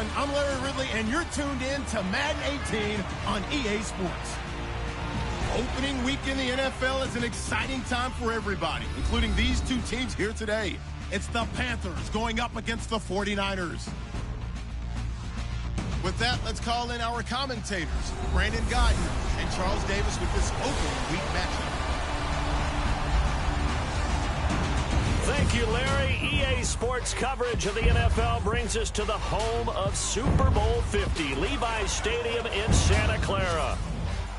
everyone. I'm Larry Ridley, and you're tuned in to Madden 18 on EA Sports. Opening week in the NFL is an exciting time for everybody, including these two teams here today. It's the Panthers going up against the 49ers. With that, let's call in our commentators, Brandon Gardner and Charles Davis, with this opening week matchup. Thank you, Larry. EA Sports coverage of the NFL brings us to the home of Super Bowl 50, Levi's Stadium in Santa Clara.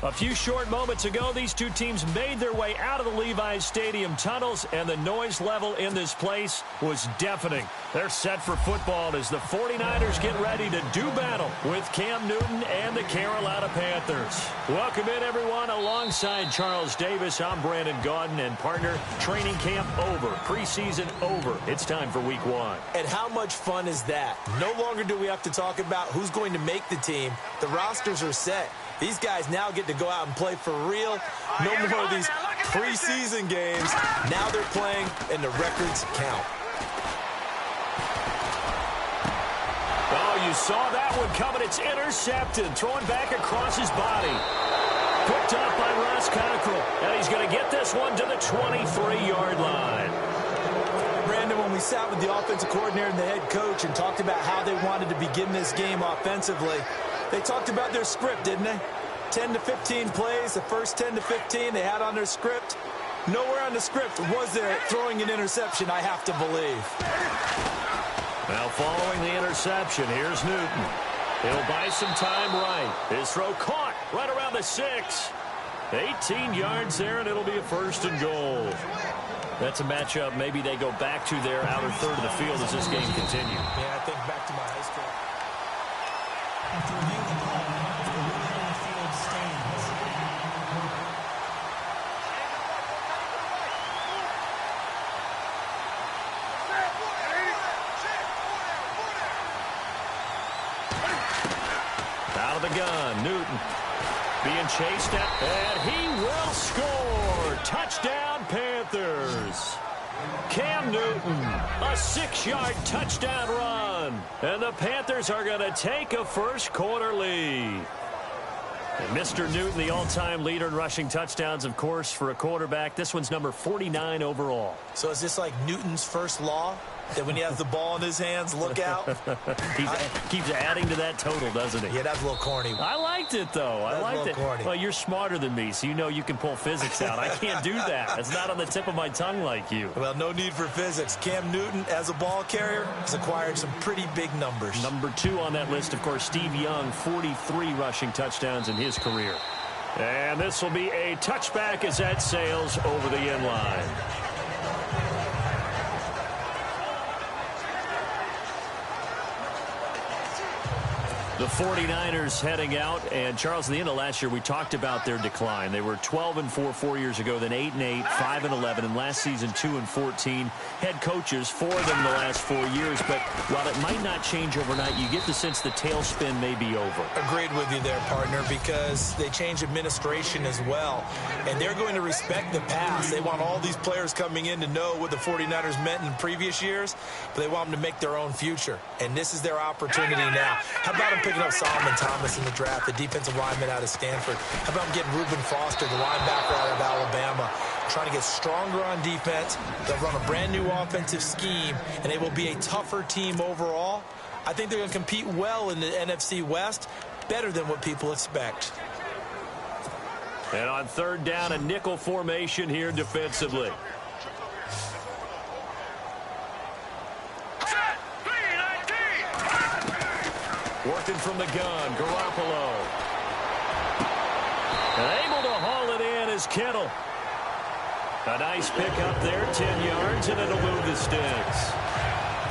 A few short moments ago, these two teams made their way out of the Levi's Stadium tunnels, and the noise level in this place was deafening. They're set for football as the 49ers get ready to do battle with Cam Newton and the Carolina Panthers. Welcome in, everyone. Alongside Charles Davis, I'm Brandon Gaudin, and partner, training camp over, preseason over. It's time for week one. And how much fun is that? No longer do we have to talk about who's going to make the team. The rosters are set. These guys now get to go out and play for real. No more of these preseason games. Now they're playing, and the records count. Oh, you saw that one coming. It's intercepted. Throwing back across his body. Picked up by Ross Cockrell. And he's going to get this one to the 23-yard line. Brandon, when we sat with the offensive coordinator and the head coach and talked about how they wanted to begin this game offensively, they talked about their script, didn't they? 10 to 15 plays, the first 10 to 15 they had on their script. Nowhere on the script was there throwing an interception, I have to believe. Now following the interception, here's Newton. He'll buy some time right. His throw caught right around the 6. 18 yards there, and it'll be a first and goal. That's a matchup maybe they go back to their outer third of the field as this game continues. Yeah, I think back to my high school. After reviewing the ball, the ruling on the field stands. Out of the gun, Newton being chased at, and he will score. Touchdown, Panthers. Cam Newton, a 6-yard touchdown run. And the Panthers are going to take a first-quarter lead. And Mr. Newton, the all-time leader in rushing touchdowns, of course, for a quarterback. This one's number 49 overall. So is this like Newton's first law? That when he has the ball in his hands, look out? He keeps adding to that total, doesn't he? Yeah, that's a little corny. I liked it, though. I liked it. Corny. Well, you're smarter than me, so you know you can pull physics out. I can't do that. It's not on the tip of my tongue like you. Well, no need for physics. Cam Newton, as a ball carrier, has acquired some pretty big numbers. Number 2 on that list, of course, Steve Young, 43 rushing touchdowns in his career. And this will be a touchback as that sails over the end line. The 49ers heading out, and Charles, at the end of last year, we talked about their decline. They were 12-4 4 years ago, then 8-8, 5-11, and last season 2-14. Head coaches, 4 of them in the last 4 years, but while it might not change overnight, you get the sense the tailspin may be over. Agreed with you there, partner, because they changed administration as well, and they're going to respect the pass. They want all these players coming in to know what the 49ers meant in previous years, but they want them to make their own future, and this is their opportunity now. How about them picking up Solomon Thomas in the draft, the defensive lineman out of Stanford? How about getting Reuben Foster, the linebacker out of Alabama, trying to get stronger on defense? They'll run a brand-new offensive scheme, and they will be a tougher team overall. I think they're going to compete well in the NFC West, better than what people expect. And on third down, a nickel formation here defensively. Working from the gun, Garoppolo. And able to haul it in is Kittle. A nice pick up there, 10 yards, and it'll move the sticks.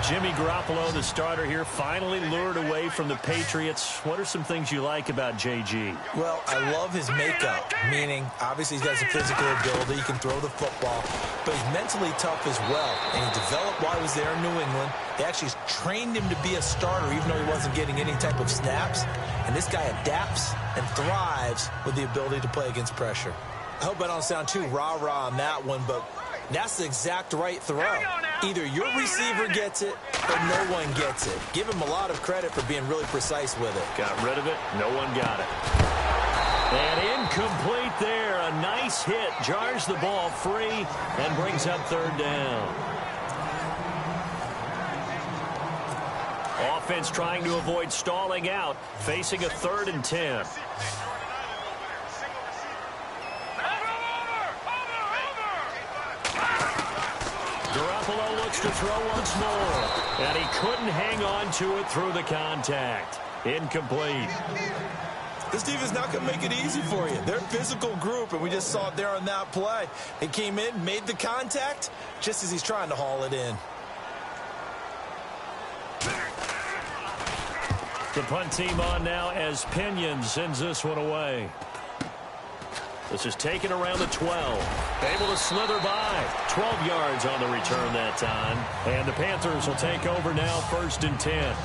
Jimmy Garoppolo, the starter here, finally lured away from the Patriots. What are some things you like about JG? Well, I love his makeup, meaning obviously he's got some physical ability. He can throw the football, but he's mentally tough as well. And he developed while he was there in New England. They actually trained him to be a starter, even though he wasn't getting any type of snaps. And this guy adapts and thrives with the ability to play against pressure. I hope I don't sound too rah-rah on that one, but that's the exact right throw. Either your receiver gets it or no one gets it. Give him a lot of credit for being really precise with it. Got rid of it. No one got it. And incomplete there. A nice hit. Jars the ball free and brings up third down. Offense trying to avoid stalling out, facing a 3rd and 10. Garoppolo looks to throw once more, and he couldn't hang on to it through the contact. Incomplete. This defense not going to make it easy for you. They're a physical group, and we just saw it there on that play. They came in, made the contact, just as he's trying to haul it in. The punt team on now as Pinion sends this one away. This is taken around the 12. Able to slither by. 12 yards on the return that time. And the Panthers will take over now, 1st and 10.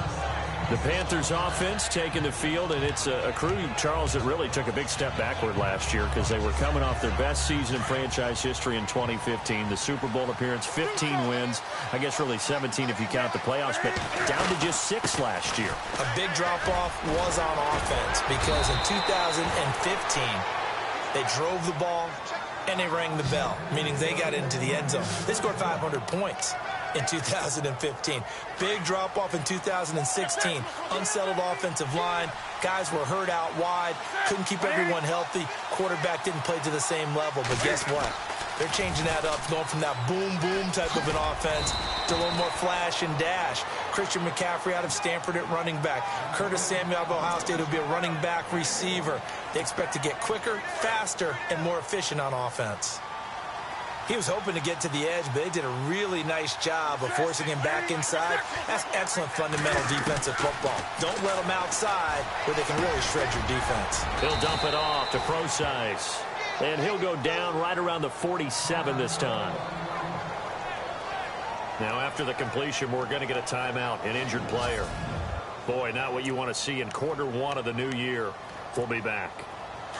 The Panthers offense taking the field, and it's a crew, Charles, that really took a big step backward last year because they were coming off their best season in franchise history in 2015. The Super Bowl appearance, 15 wins. I guess really 17 if you count the playoffs, but down to just 6 last year. A big drop-off was on offense because in 2015, they drove the ball and they rang the bell, meaning they got into the end zone. They scored 500 points in 2015. Big drop-off in 2016. Unsettled offensive line. Guys were hurt out wide. Couldn't keep everyone healthy. Quarterback didn't play to the same level. But guess what? They're changing that up, going from that boom-boom type of an offense to a little more flash and dash. Christian McCaffrey out of Stanford at running back. Curtis Samuel out of Ohio State will be a running back receiver. They expect to get quicker, faster, and more efficient on offense. He was hoping to get to the edge, but they did a really nice job of forcing him back inside. That's excellent fundamental defensive football. Don't let them outside where they can really shred your defense. He'll dump it off to Procise. And he'll go down right around the 47 this time. Now, after the completion, we're going to get a timeout, an injured player. Boy, not what you want to see in Q1 of the new year. We'll be back.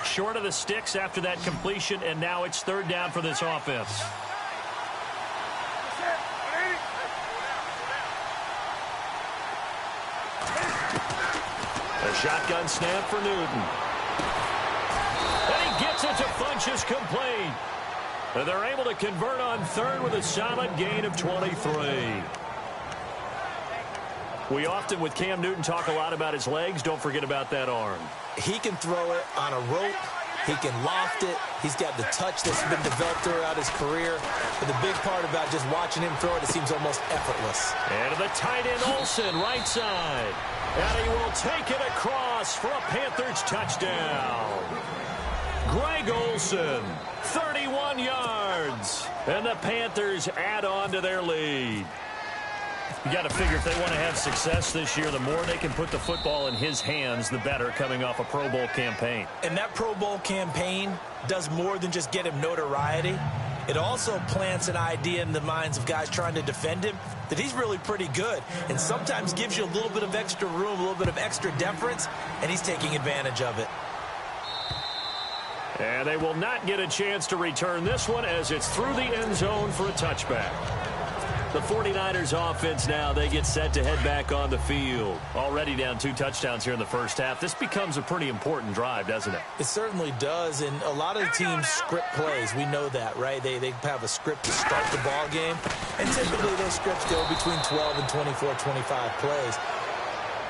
Short of the sticks after that completion, and now it's 3rd down for this offense. A shotgun snap for Newton. And he gets it to Funchess complete. And they're able to convert on 3rd with a solid gain of 23. We often, with Cam Newton, talk a lot about his legs. Don't forget about that arm. He can throw it on a rope. He can loft it. He's got the touch that's been developed throughout his career. But the big part about just watching him throw it, it seems almost effortless. And to the tight end, Olsen, right side. And he will take it across for a Panthers touchdown. Greg Olsen, 31 yards. And the Panthers add on to their lead. You got to figure if they want to have success this year, the more they can put the football in his hands, the better, coming off a Pro Bowl campaign. And that Pro Bowl campaign does more than just get him notoriety. It also plants an idea in the minds of guys trying to defend him that he's really pretty good, and sometimes gives you a little bit of extra room, a little bit of extra deference, and he's taking advantage of it. And they will not get a chance to return this one as it's through the end zone for a touchback. The 49ers offense now, they get set to head back on the field. Already down 2 touchdowns here in the first half. This becomes a pretty important drive, doesn't it? It certainly does, and a lot of the teams script plays. We know that, right? They have a script to start the ball game, and typically those scripts go between 12 and 24, 25 plays.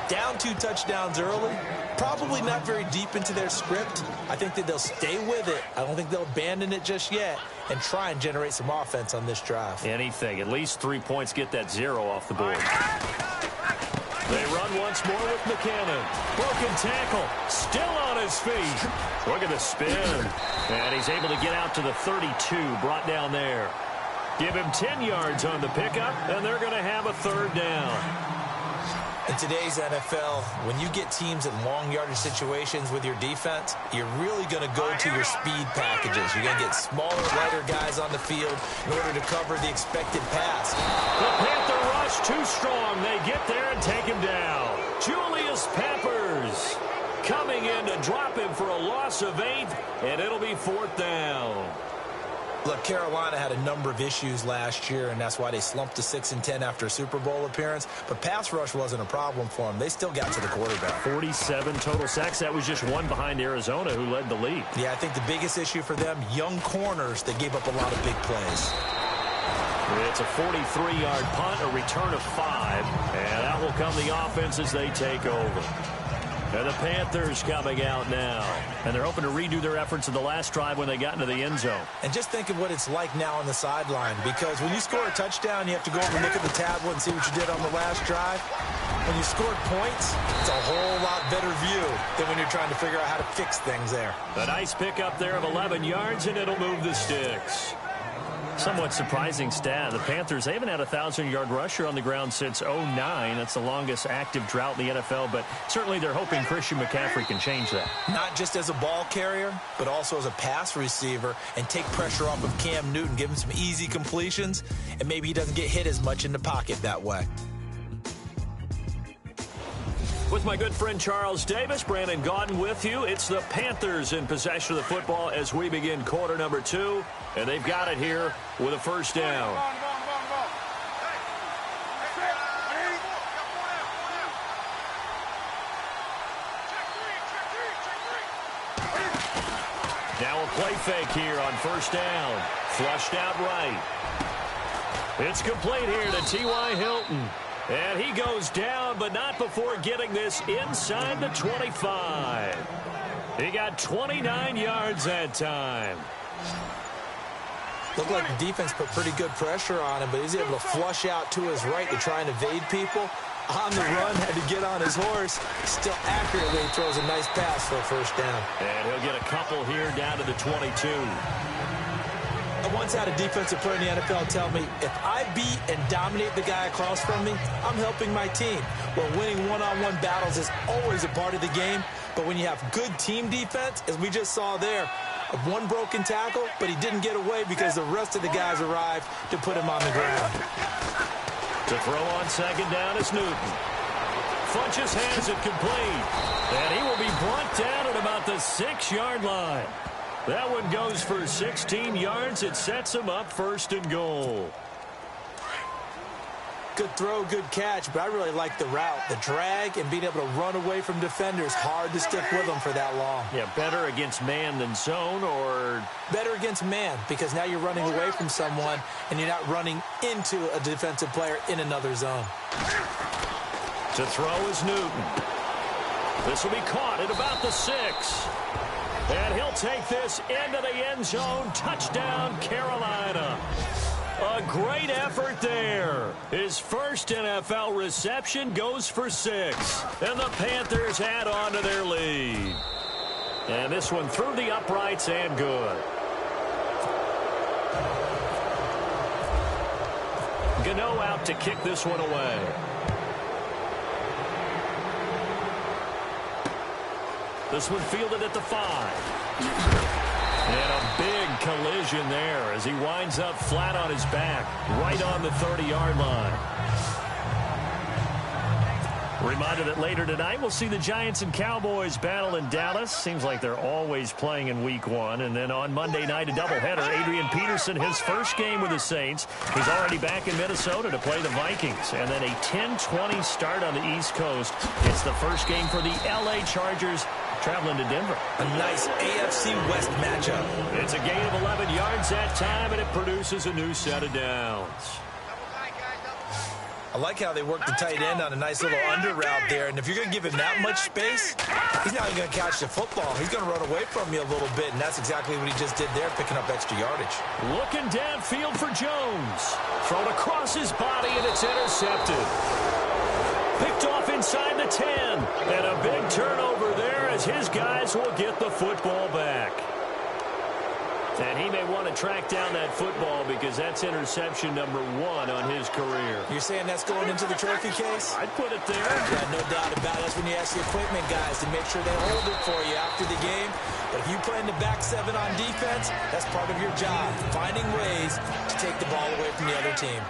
Down 2 touchdowns early, probably not very deep into their script. I think that they'll stay with it. I don't think they'll abandon it just yet and try and generate some offense on this drive. Anything. At least 3 points, get that 0 off the board. They run once more with McKinnon. Broken tackle. Still on his feet. Look at the spin. And he's able to get out to the 32. Brought down there. Give him 10 yards on the pickup, and they're going to have a 3rd down. In today's NFL, when you get teams in long yardage situations with your defense, you're really going to go to your speed packages. You're going to get smaller, lighter guys on the field in order to cover the expected pass. The Panther rush too strong. They get there and take him down. Julius Peppers coming in to drop him for a loss of 8, and it'll be 4th down. Look, Carolina had a number of issues last year, and that's why they slumped to 6-10 after a Super Bowl appearance. But pass rush wasn't a problem for them. They still got to the quarterback. 47 total sacks. That was just one behind Arizona, who led the league. Yeah, I think the biggest issue for them, young corners, they gave up a lot of big plays. It's a 43-yard punt, a return of 5, and out will come the offense as they take over. And the Panthers coming out now. And they're hoping to redo their efforts in the last drive when they got into the end zone. And just think of what it's like now on the sideline, because when you score a touchdown, you have to go over and look at the tablet and see what you did on the last drive. When you scored points, it's a whole lot better view than when you're trying to figure out how to fix things there. A nice pickup there of 11 yards, and it'll move the sticks. Somewhat surprising stat. The Panthers, they haven't had a 1,000-yard rusher on the ground since 2009. That's the longest active drought in the NFL, but certainly they're hoping Christian McCaffrey can change that. Not just as a ball carrier, but also as a pass receiver, and take pressure off of Cam Newton, give him some easy completions, and maybe he doesn't get hit as much in the pocket that way. With my good friend Charles Davis, Brandon Gaudin with you. It's the Panthers in possession of the football as we begin quarter number 2. And they've got it here with a first down. Now a play fake here on first down. Flushed out right. It's complete here to T.Y. Hilton. And he goes down, but not before getting this inside the 25. He got 29 yards that time. Looked like the defense put pretty good pressure on him, but he's able to flush out to his right to try and evade people. On the run, had to get on his horse. Still accurately throws a nice pass for a first down. And he'll get a couple here down to the 22. I once had a defensive player in the NFL tell me, if I beat and dominate the guy across from me, I'm helping my team. Well, winning one-on-one battles is always a part of the game, but when you have good team defense, as we just saw there, one broken tackle, but he didn't get away because the rest of the guys arrived to put him on the ground. To throw on second down is Newton. Funches has it complete, and he will be brought down at about the 6-yard line. That one goes for 16 yards. It sets him up first and goal. Good throw, good catch, but I really like the route. The drag and being able to run away from defenders, hard to stick with them for that long. Yeah, better against man than zone, or? Better against man, because now you're running away from someone and you're not running into a defensive player in another zone. To throw is Newton. This will be caught at about the 6. And he'll take this into the end zone. Touchdown, Carolina. A great effort there. His first NFL reception goes for 6. And the Panthers add on to their lead. And this one through the uprights and good. Gano out to kick this one away. This one fielded at the 5. And a big collision there as he winds up flat on his back, right on the 30-yard line. Reminder that later tonight we'll see the Giants and Cowboys battle in Dallas. Seems like they're always playing in week 1. And then on Monday night, a doubleheader. Adrian Peterson, his first game with the Saints. He's already back in Minnesota to play the Vikings. And then a 10-20 start on the East Coast. It's the first game for the L.A. Chargers traveling to Denver. A nice AFC West matchup. It's a gain of 11 yards that time, and it produces a new set of downs. I like how they work the tight end on a nice little under route there. And if you're going to give him that much space, he's not even going to catch the football. He's going to run away from you a little bit, and that's exactly what he just did there, picking up extra yardage. Looking downfield for Jones. Thrown across his body, and it's intercepted. Picked off inside the 10. And a big turnover there as his guys will get the football back. And he may want to track down that football because that's interception number 1 on his career. You're saying that's going into the trophy case? I'd put it there. Yeah, no doubt about it. That's when you ask the equipment guys to make sure they hold it for you after the game. But if you play in the back 7 on defense, that's part of your job, finding ways to take the ball away from the other team.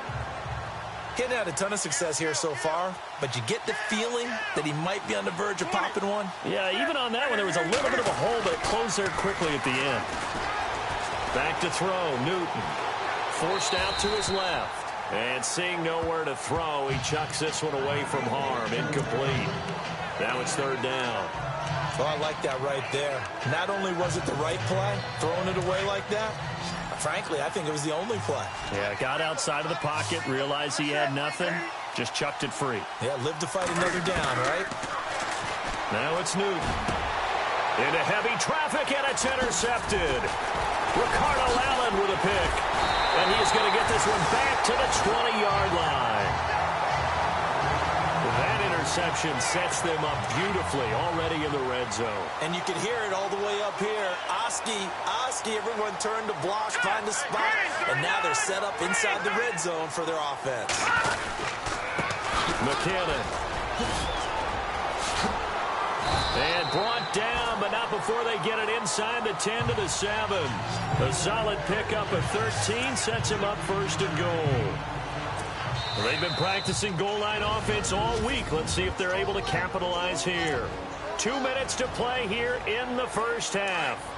Getting had a ton of success here so far, but you get the feeling that he might be on the verge of popping one. Yeah, even on that one, there was a little bit of a hole, but it closed there quickly at the end. Back to throw, Newton. Forced out to his left. And seeing nowhere to throw, he chucks this one away from harm. Incomplete. Now it's third down. Oh, I like that right there. Not only was it the right play, throwing it away like that, frankly, I think it was the only play. Yeah, got outside of the pocket, realized he had nothing, just chucked it free. Yeah, live to fight another down, right? Now it's Newton. Into heavy traffic, and it's intercepted. Ricardo Allen with a pick. And he's going to get this one back to the 20-yard line. That interception sets them up beautifully already in the red zone. And you can hear it all the way up here. Oski, everyone turned to block, find a spot, and now they're set up inside the red zone for their offense. McKinnon. And brought down, but not before they get it inside the 10 to the 7. A solid pickup of 13 sets him up first and goal. They've been practicing goal line offense all week. Let's see if they're able to capitalize here. 2 minutes to play here in the first half.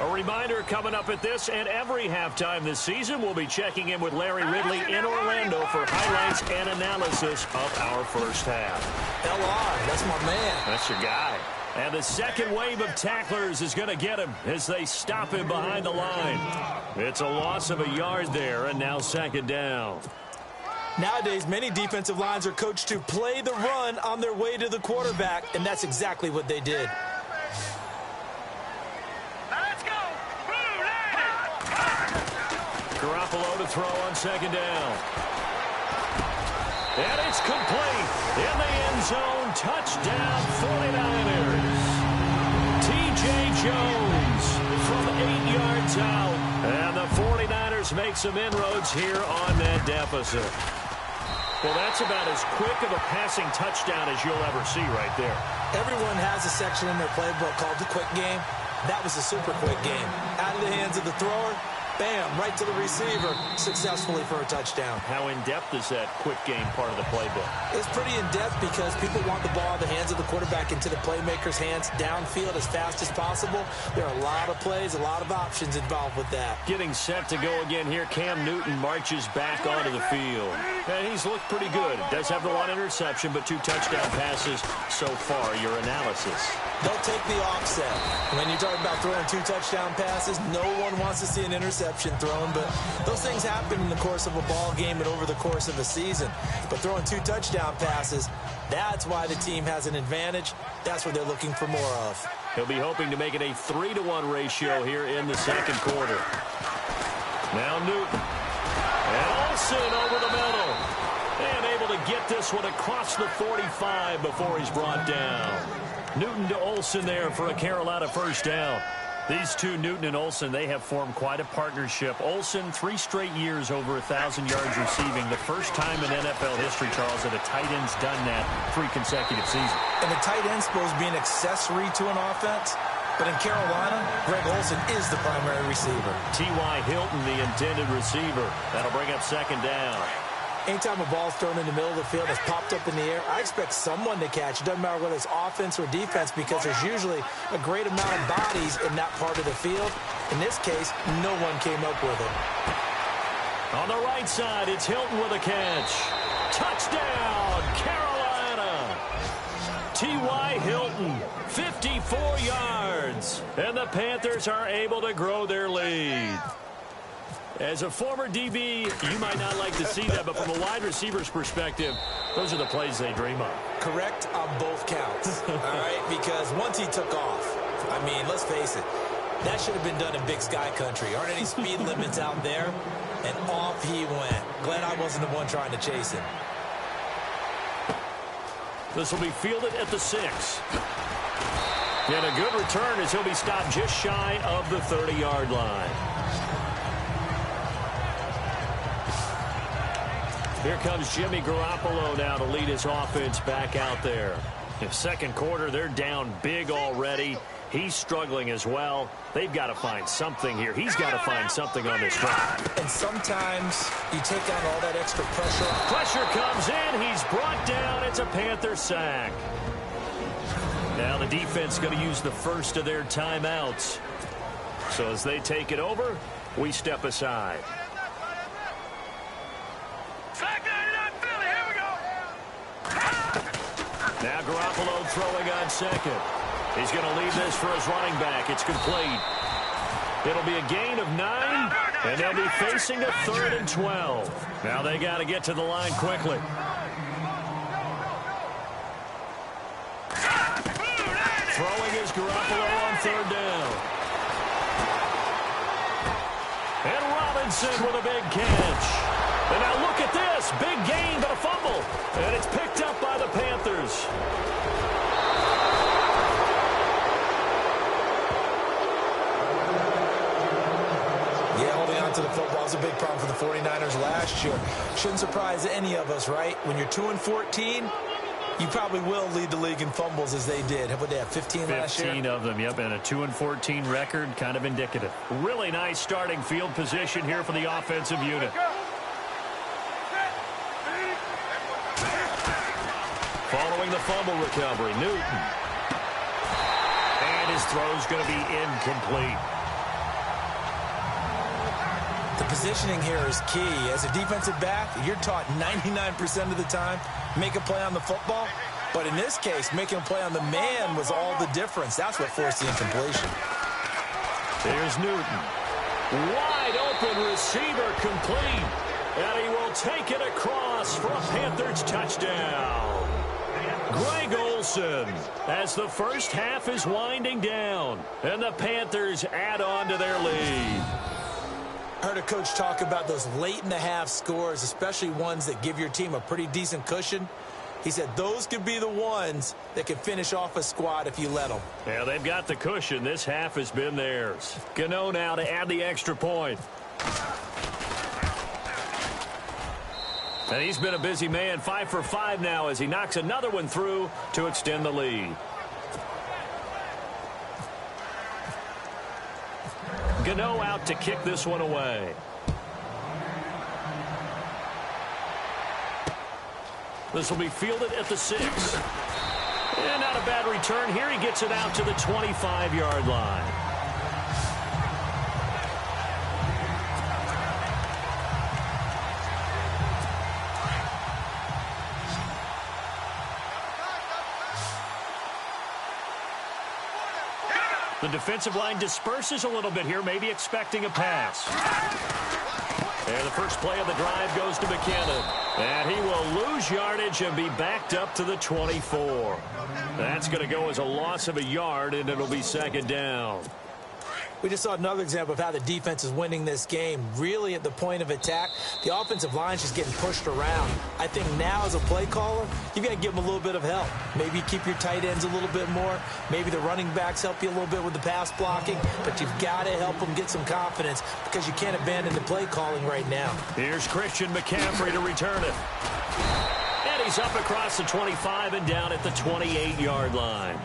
A reminder coming up at this and every halftime this season, we'll be checking in with Larry Ridley in Orlando for highlights and analysis of our first half. LR, that's my man. That's your guy. And the second wave of tacklers is going to get him as they stop him behind the line. It's a loss of a yard there, and now second down. Nowadays, many defensive lines are coached to play the run on their way to the quarterback, and that's exactly what they did. Garoppolo to throw on second down. And it's complete. In the end zone, touchdown 49ers. T.J. Jones from 8 yards out. And the 49ers make some inroads here on that deficit. Well, that's about as quick of a passing touchdown as you'll ever see right there. Everyone has a section in their playbook called the quick game. That was a super quick game. Out of the hands of the thrower, bam, right to the receiver, successfully for a touchdown. How in-depth is that quick game part of the playbook? It's pretty in-depth because people want the ball in the hands of the quarterback into the playmaker's hands downfield as fast as possible. There are a lot of plays, a lot of options involved with that. Getting set to go again here, Cam Newton marches back onto the field. And he's looked pretty good. Does have the one interception, but 2 touchdown passes so far. Your analysis? They'll take the offset. When you're talking about throwing 2 touchdown passes, no one wants to see an interception thrown, but those things happen in the course of a ball game and over the course of a season. But throwing 2 touchdown passes, that's why the team has an advantage. That's what they're looking for more of. He'll be hoping to make it a 3-to-1 ratio here in the second quarter. Now Newton. And Olsen over the middle. And able to get this one across the 45 before he's brought down. Newton to Olsen there for a Carolina first down. These two, Newton and Olsen, they have formed quite a partnership. Olsen, 3 straight years over 1,000 yards receiving. The first time in NFL history, Charles, that a tight end's done that 3 consecutive seasons. And the tight end's supposed to be an accessory to an offense. But in Carolina, Greg Olsen is the primary receiver. T.Y. Hilton, the intended receiver. That'll bring up second down. Anytime a ball's thrown in the middle of the field that's popped up in the air, I expect someone to catch. It doesn't matter whether it's offense or defense because there's usually a great amount of bodies in that part of the field. In this case, no one came up with it. On the right side, it's Hilton with a catch. Touchdown, Carolina! T.Y. Hilton, 54 yards. And the Panthers are able to grow their lead. As a former DB, you might not like to see that, but from a wide receiver's perspective, those are the plays they dream of. Correct on both counts, all right? Because once he took off, I mean, let's face it, that should have been done in Big Sky Country. Aren't any speed limits out there? And off he went. Glad I wasn't the one trying to chase him. This will be fielded at the 6. And a good return as he'll be stopped just shy of the 30-yard line. Here comes Jimmy Garoppolo now to lead his offense back out there. In second quarter, they're down big already. He's struggling as well. They've got to find something here. He's got to find something on this drive. And sometimes you take on all that extra pressure. Pressure comes in. He's brought down. It's a Panther sack. Now the defense going to use the first of their timeouts. So as they take it over, we step aside. Now Garoppolo throwing on second. He's going to leave this for his running back. It's complete. It'll be a gain of 9, and they'll be facing a 3rd and 12. Now they got to get to the line quickly. Throwing is Garoppolo on 3rd down. And Robinson with a big catch. And now look at this. Big gain, but a fumble. And it's picked up by the Panthers. Yeah, holding on to the football is a big problem for the 49ers last year. Shouldn't surprise any of us, right? When you're 2-14, you probably will lead the league in fumbles as they did. How about they have 15 last year? 15 of them, yep, and a 2-14 record, kind of indicative. Really nice starting field position here for the offensive unit. Following the fumble recovery, Newton. And his throw's going to be incomplete. The positioning here is key. As a defensive back, you're taught 99% of the time, make a play on the football. But in this case, making a play on the man was all the difference. That's what forced the incompletion. There's Newton. Wide open receiver complete. And he will take it across for a Panthers touchdown. Greg Olsen as the first half is winding down. And the Panthers add on to their lead. I heard a coach talk about those late-in-the-half scores, especially ones that give your team a pretty decent cushion. He said those could be the ones that can finish off a squad if you let them. Yeah, they've got the cushion. This half has been theirs. Gano now to add the extra point. And he's been a busy man, 5 for 5 now as he knocks another one through to extend the lead. Gano out to kick this one away. This will be fielded at the 6. And not a bad return here. He gets it out to the 25-yard line. The defensive line disperses a little bit here, maybe expecting a pass. And the first play of the drive goes to McKinnon. And he will lose yardage and be backed up to the 24. That's going to go as a loss of a yard, and it'll be 2nd down. We just saw another example of how the defense is winning this game. Really at the point of attack, the offensive line is just getting pushed around. I think now as a play caller, you've got to give them a little bit of help. Maybe keep your tight ends a little bit more. Maybe the running backs help you a little bit with the pass blocking. But you've got to help them get some confidence because you can't abandon the play calling right now. Here's Christian McCaffrey to return it. And he's up across the 25 and down at the 28-yard line.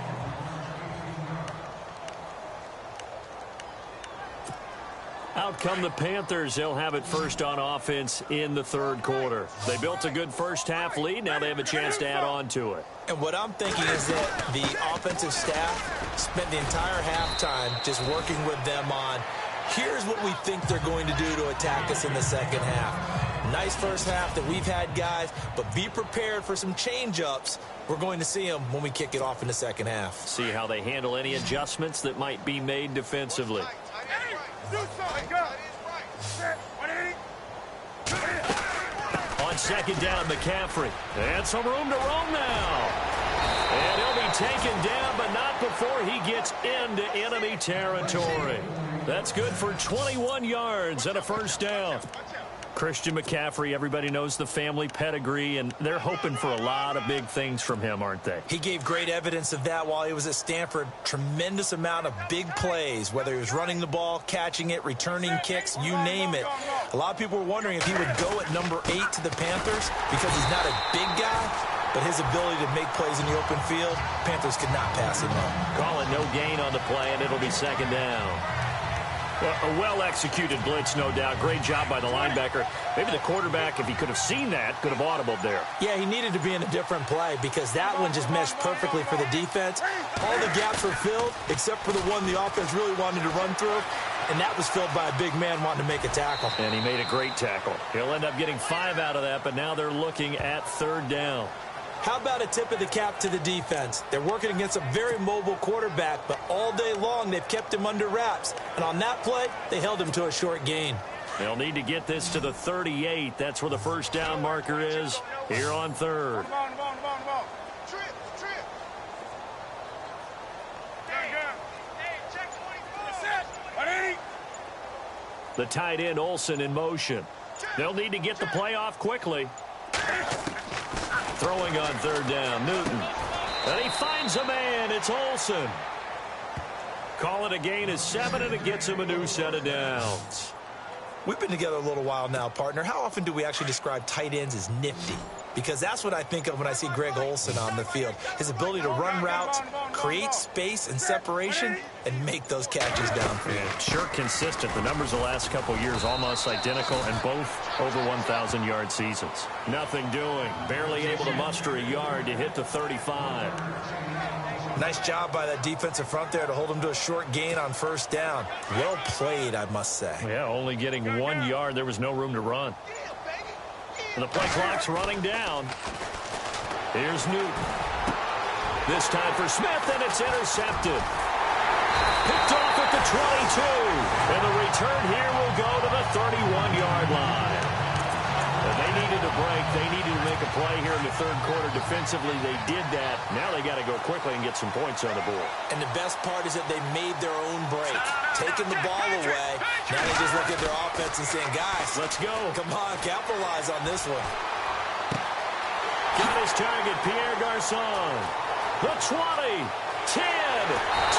Out come the Panthers. They'll have it first on offense in the 3rd quarter. They built a good first half lead. Now they have a chance to add on to it. And what I'm thinking is that the offensive staff spent the entire halftime just working with them on, here's what we think they're going to do to attack us in the second half. Nice first half that we've had, guys, but be prepared for some change-ups. We're going to see them when we kick it off in the second half. See how they handle any adjustments that might be made defensively. On 2nd down, McCaffrey. And some room to roam now. And he'll be taken down, but not before he gets into enemy territory. That's good for 21 yards and a first down. Christian McCaffrey, everybody knows the family pedigree, and they're hoping for a lot of big things from him, aren't they? He gave great evidence of that while he was at Stanford. Tremendous amount of big plays, whether he was running the ball, catching it, returning kicks, you name it. A lot of people were wondering if he would go at number 8 to the Panthers because he's not a big guy, but his ability to make plays in the open field, Panthers could not pass him up. Call it no gain on the play, and it'll be 2nd down. A well-executed blitz, no doubt. Great job by the linebacker. Maybe the quarterback, if he could have seen that, could have audibled there. Yeah, he needed to be in a different play because that one just meshed perfectly for the defense. All the gaps were filled except for the one the offense really wanted to run through. and that was filled by a big man wanting to make a tackle. And he made a great tackle. He'll end up getting 5 out of that, but now they're looking at 3rd down. How about a tip of the cap to the defense? They're working against a very mobile quarterback, but all day long they've kept him under wraps. And on that play, they held him to a short gain. They'll need to get this to the 38. That's where the 1st down marker is here on 3rd. The tight end, Olsen, in motion. They'll need to get the play off quickly. Throwing on 3rd down, Newton. And he finds a man. It's Olsen. Call it a gain of 7, and it gets him a new set of downs. We've been together a little while now, partner. How often do we actually describe tight ends as nifty? Because that's what I think of when I see Greg Olsen on the field. His ability to run routes, create space and separation, and make those catches downfield. Yeah, sure consistent. The numbers the last couple years almost identical, and both over 1,000-yard seasons. Nothing doing. Barely able to muster a yard to hit the 35. Nice job by that defensive front there to hold him to a short gain on 1st down. Well played, I must say. Yeah, only getting 1 yard. There was no room to run. And the play clock's running down. Here's Newton. This time for Smith, and it's intercepted. Picked off at the 22. And the return here will go to the 31-yard line. And they needed a break. They needed to make a play here in the 3rd quarter. Defensively, they did that. Now they got to go quickly and get some points on the board. And the best part is that they made their own break. Taking the ball away. Now they just look at their offense and saying, guys, let's go. Come on, capitalize on this one. Got his target, Pierre Garçon. The 20, 10,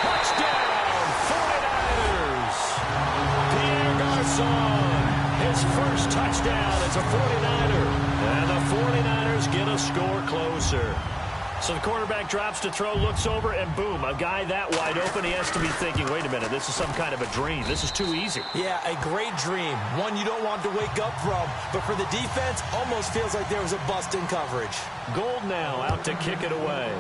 touchdown, 49ers. Pierre Garçon, his first touchdown as a 49er. And the 49ers get a score closer. So the quarterback drops to throw, looks over, and boom, a guy that wide open, he has to be thinking, wait a minute, this is some kind of a dream. This is too easy. Yeah, a great dream. One you don't want to wake up from. But for the defense, almost feels like there was a bust in coverage. Gold now out to kick it away.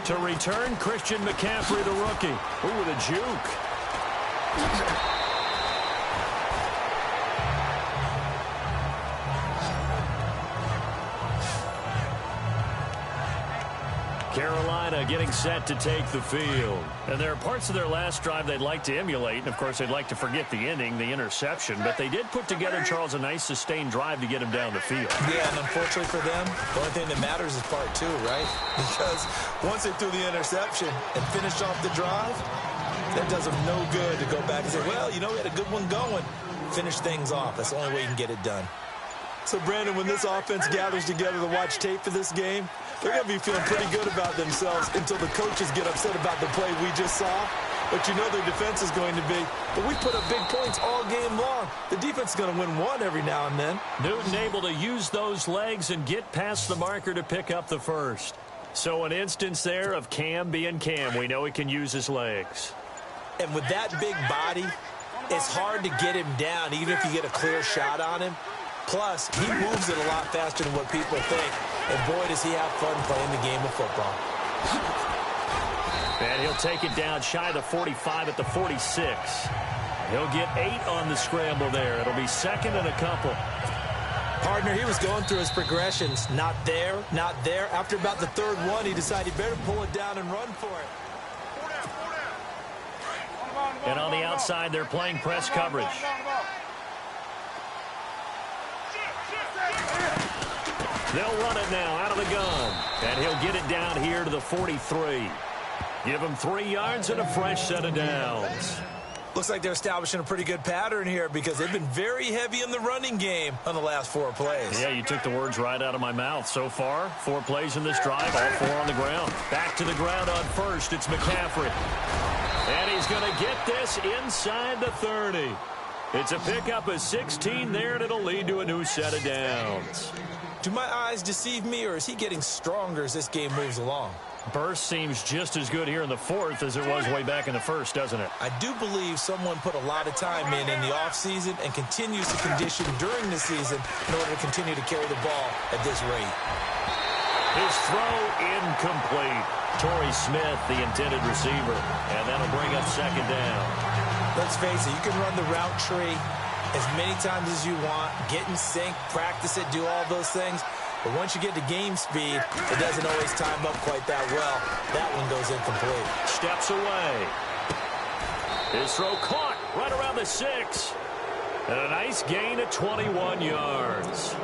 To return, Christian McCaffrey, the rookie. Ooh, with a juke. Carolina getting set to take the field. And there are parts of their last drive they'd like to emulate. And, of course, they'd like to forget the ending, the interception. But they did put together, Charles, a nice sustained drive to get him down the field. Yeah, and unfortunately for them, the only thing that matters is part 2, right? Because once they threw the interception and finished off the drive, that does them no good to go back and say, well, you know, we had a good one going. Finish things off. That's the only way you can get it done. So, Brandon, when this offense gathers together to watch tape for this game, they're going to be feeling pretty good about themselves until the coaches get upset about the play we just saw. But you know their defense is going to be. But we put up big points all game long. The defense is going to win one every now and then. Newton able to use those legs and get past the marker to pick up the first. So an instance there of Cam being Cam. We know he can use his legs. And with that big body, it's hard to get him down, even if you get a clear shot on him. Plus, he moves it a lot faster than what people think. And boy, does he have fun playing the game of football. And he'll take it down shy of the 45 at the 46. He'll get 8 on the scramble there. It'll be 2nd and a couple. Partner, he was going through his progressions. Not there, not there. After about the 3rd one, he decided he better pull it down and run for it. And on the outside, they're playing press coverage. They'll run it now out of the gun. And he'll get it down here to the 43. Give him 3 yards and a fresh set of downs. Looks like they're establishing a pretty good pattern here because they've been very heavy in the running game on the last 4 plays. Yeah, you took the words right out of my mouth. So far, 4 plays in this drive, all 4 on the ground. Back to the ground on first. It's McCaffrey. And he's going to get this inside the 30. It's a pickup of 16 there, and it'll lead to a new set of downs. Do my eyes deceive me, or is he getting stronger as this game moves along? Burst seems just as good here in the 4th as it was way back in the 1st, doesn't it? I do believe someone put a lot of time in the offseason and continues to condition during the season in order to continue to carry the ball at this rate. His throw incomplete. Torrey Smith, the intended receiver, and that'll bring up second down. Let's face it, you can run the route tree as many times as you want, get in sync, practice it, do all those things. But once you get to game speed, it doesn't always time up quite that well. That one goes incomplete. Steps away. His throw caught right around the 6. And a nice gain of 21 yards.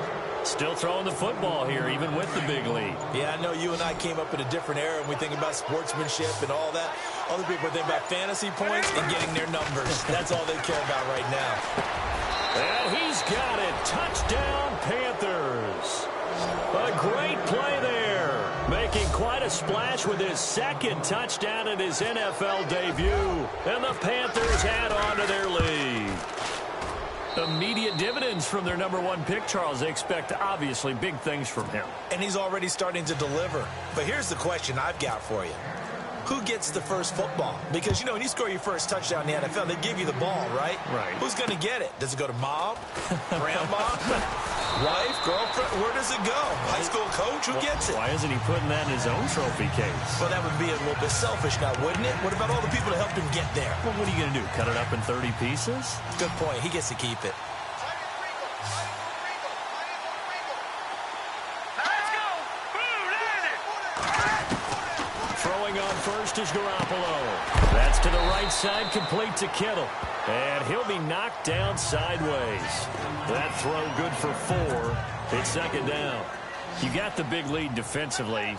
Still throwing the football here, even with the big lead. Yeah, I know you and I came up in a different era and we think about sportsmanship and all that. Other people think about fantasy points and getting their numbers. That's all they care about right now. And he's got it. Touchdown, Panthers. A great play there. Making quite a splash with his second touchdown in his NFL debut. And the Panthers add on to their lead. Immediate dividends from their #1 pick, Charles. They expect, obviously, big things from him. And he's already starting to deliver. But here's the question I've got for you. Who gets the first football? Because, you know, when you score your first touchdown in the NFL, they give you the ball, right? Right. Who's going to get it? Does it go to mom? Grandma? Wife? Girlfriend? Where does it go? High school coach? Who gets it? Why isn't he putting that in his own trophy case? Well, that would be a little bit selfish now, wouldn't it? What about all the people that helped him get there? Well, what are you going to do, cut it up in 30 pieces? Good point. He gets to keep it. Throwing on first is Garoppolo. That's to the right side, complete to Kittle. And he'll be knocked down sideways. That throw good for 4. It's second down. You got the big lead defensively.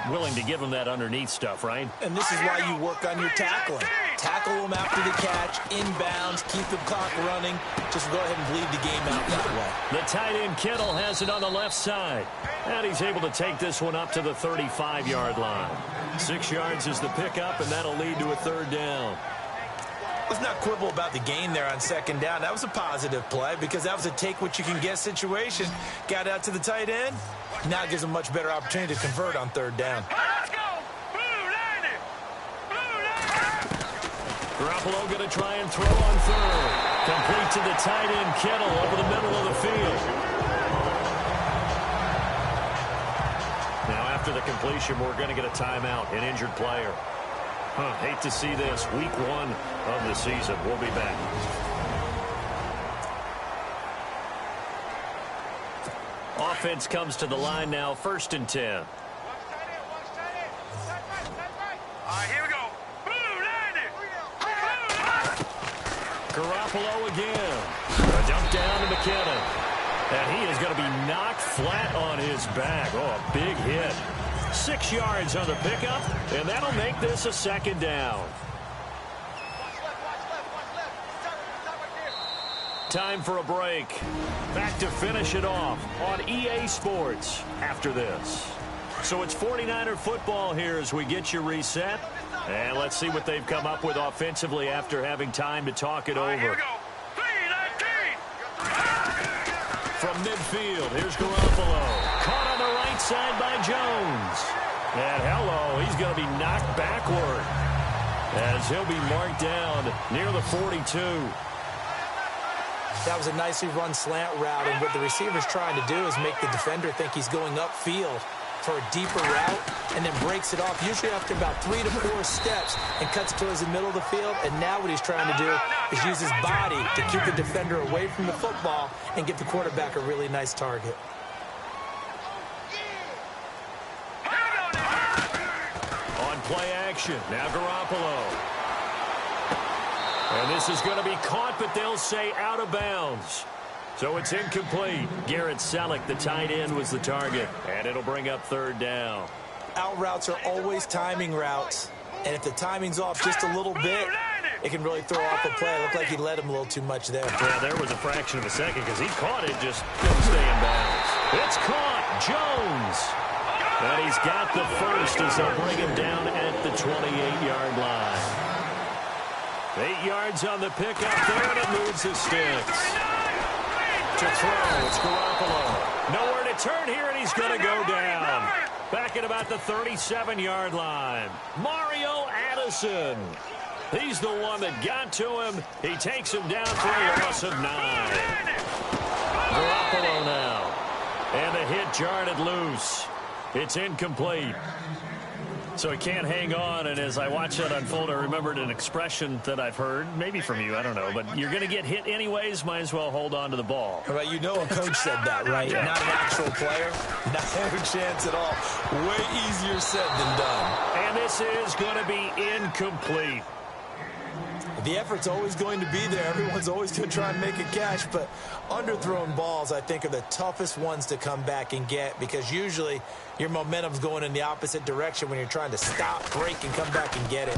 Willing to give him that underneath stuff, right? And this is why you work on your tackling. Tackle them after the catch, inbounds, keep the clock running. Just go ahead and bleed the game out that way. The tight end Kittle has it on the left side. And he's able to take this one up to the 35-yard line. 6 yards is the pickup, and that'll lead to a third down. Let's not quibble about the gain there on second down. That was a positive play because that was a take-what-you-can-get situation. Got out to the tight end. Now it gives him a much better opportunity to convert on third down. Let's go! Garoppolo going to try and throw on third. Complete to the tight end Kittle over the middle of the field. Now after the completion, we're going to get a timeout, an injured player. Hate to see this. Week 1 of the season. We'll be back. Offense comes to the line now, 1st and 10. All right, here we go. Garoppolo again. A dump down to McKinnon. And he is going to be knocked flat on his back. Oh, a big hit. 6 yards on the pickup, and that'll make this a second down. Time for a break. Back to finish it off on EA Sports after this. So it's 49er football here as we get you reset. And let's see what they've come up with offensively after having time to talk it over. Here we go. 3-19. From midfield, here's Garoppolo. Caught on the right side by Jones. And hello, he's going to be knocked backward as he'll be marked down near the 42. That was a nicely run slant route, and what the receiver's trying to do is make the defender think he's going upfield for a deeper route and then breaks it off, usually after about 3 to 4 steps, and cuts towards the middle of the field. And now what he's trying to do is use his body to keep the defender away from the football and give the quarterback a really nice target. On play action, now Garoppolo. And this is going to be caught, but they'll say out of bounds. So it's incomplete. Garrett Selleck, the tight end, was the target. And it'll bring up third down. Out routes are always timing routes. And if the timing's off just a little bit, it can really throw off a play. It looked like he led him a little too much there. Yeah, there was a fraction of a second because he caught it, just couldn't stay in bounds. It's caught. Jones. And he's got the first as they'll bring him down at the 28-yard line. 8 yards on the pickup there, and it moves the sticks. To throw, it's Garoppolo. Nowhere to turn here, and he's going to go down. Back at about the 37-yard line. Mario Addison. He's the one that got to him. He takes him down for a loss of 9. Garoppolo now. And the hit jarred it loose. It's incomplete. So he can't hang on, and as I watch that unfold, I remembered an expression that I've heard, maybe from you, I don't know, but you're going to get hit anyways, might as well hold on to the ball. Well, you know a coach said that, right? Yeah. Not an actual player. Not a chance at all. Way easier said than done. And this is going to be incomplete. The effort's always going to be there. Everyone's always going to try and make a catch, but underthrown balls, I think, are the toughest ones to come back and get because usually your momentum's going in the opposite direction when you're trying to stop, break, and come back and get it.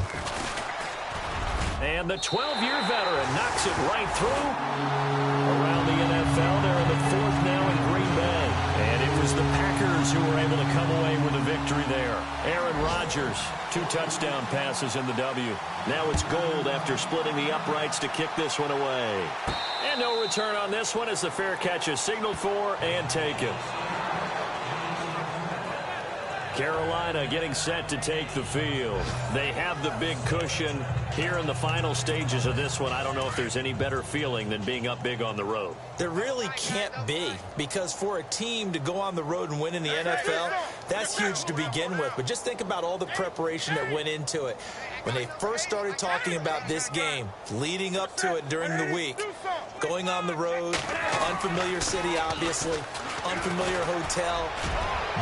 And the 12-year veteran knocks it right through. Around the NFL, they're in the fourth now in Green Bay. And it was the Packers who were able to come away with a victory there. Aaron Rodgers, 2 touchdown passes in the W. Now it's Gold after splitting the uprights to kick this one away. And no return on this one as the fair catch is signaled for and taken. Carolina getting set to take the field. They have the big cushion here in the final stages of this one. I don't know if there's any better feeling than being up big on the road. There really can't be, because for a team to go on the road and win in the NFL, that's huge to begin with. But just think about all the preparation that went into it. When they first started talking about this game, leading up to it during the week, going on the road, unfamiliar city, obviously, unfamiliar hotel,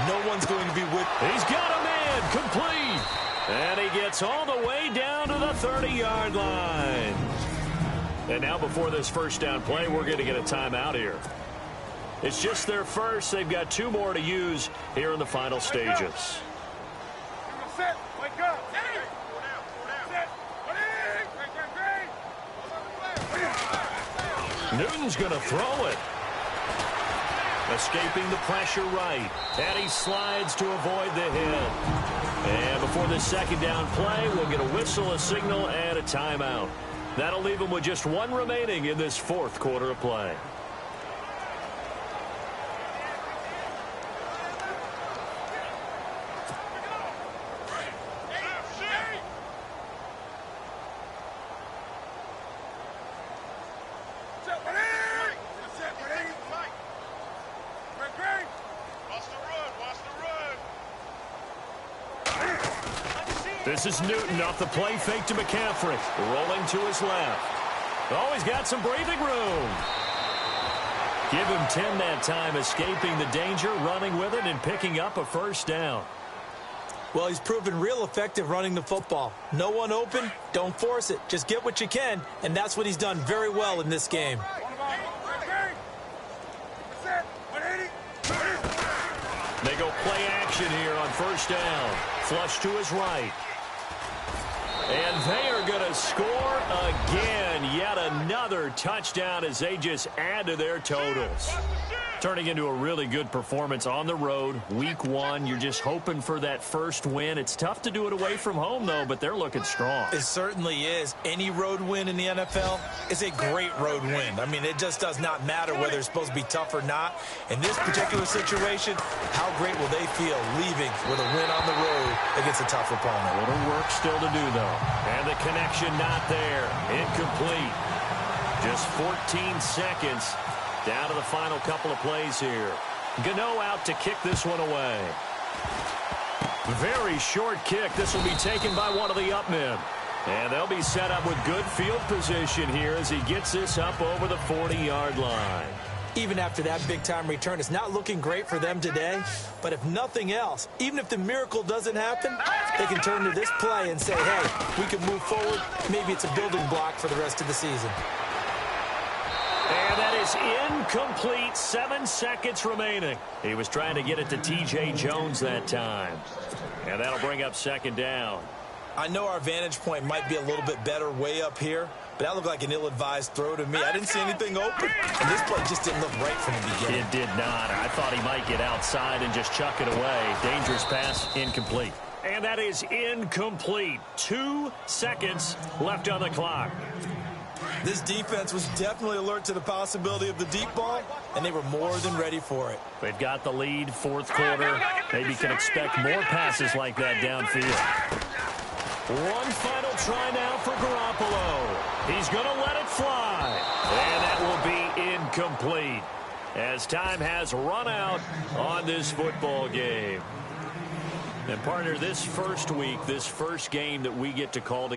no one's going to be with. He's got a man, complete. And he gets all the way down to the 30-yard line. And now before this first down play, we're going to get a timeout here. It's just their first. They've got 2 more to use here in the final stages. Newton's going to throw it. Escaping the pressure right. And he slides to avoid the hit. And before the second down play, we'll get a whistle, a signal, and a timeout. That'll leave him with just 1 remaining in this fourth quarter of play. This is Newton off the play fake to McCaffrey. Rolling to his left. Oh, he's got some breathing room. Give him 10 that time, escaping the danger, running with it, and picking up a first down. Well, he's proven real effective running the football. No one open, don't force it. Just get what you can, and that's what he's done very well in this game. They go play action here on first down. Flush to his right. And they are going to score again. Yet another touchdown as they just add to their totals. Turning into a really good performance on the road. Week 1, you're just hoping for that first win. It's tough to do it away from home, though, but they're looking strong. It certainly is. Any road win in the NFL is a great road win. I mean, it just does not matter whether it's supposed to be tough or not. In this particular situation, how great will they feel leaving with a win on the road against a tough opponent? A little work still to do, though. And the connection not there. Incomplete. Just 14 seconds. Down to the final couple of plays here. Gano out to kick this one away. Very short kick. This will be taken by one of the up men. And they'll be set up with good field position here as he gets this up over the 40-yard line. Even after that big-time return, it's not looking great for them today. But if nothing else, even if the miracle doesn't happen, they can turn to this play and say, hey, we can move forward. Maybe it's a building block for the rest of the season. And that is incomplete. 7 seconds remaining. He was trying to get it to T.J. Jones that time. And that'll bring up second down. I know our vantage point might be a little bit better way up here, but that looked like an ill-advised throw to me. I didn't see anything open, and this play just didn't look right from the beginning. It did not. I thought he might get outside and just chuck it away. Dangerous pass, incomplete. And that is incomplete. 2 seconds left on the clock. This defense was definitely alert to the possibility of the deep ball, and they were more than ready for it. They've got the lead, fourth quarter. Maybe can expect more passes like that downfield. One final try now for Garoppolo. He's going to let it fly. And that will be incomplete as time has run out on this football game. And partner, this first week, this first game that we get to call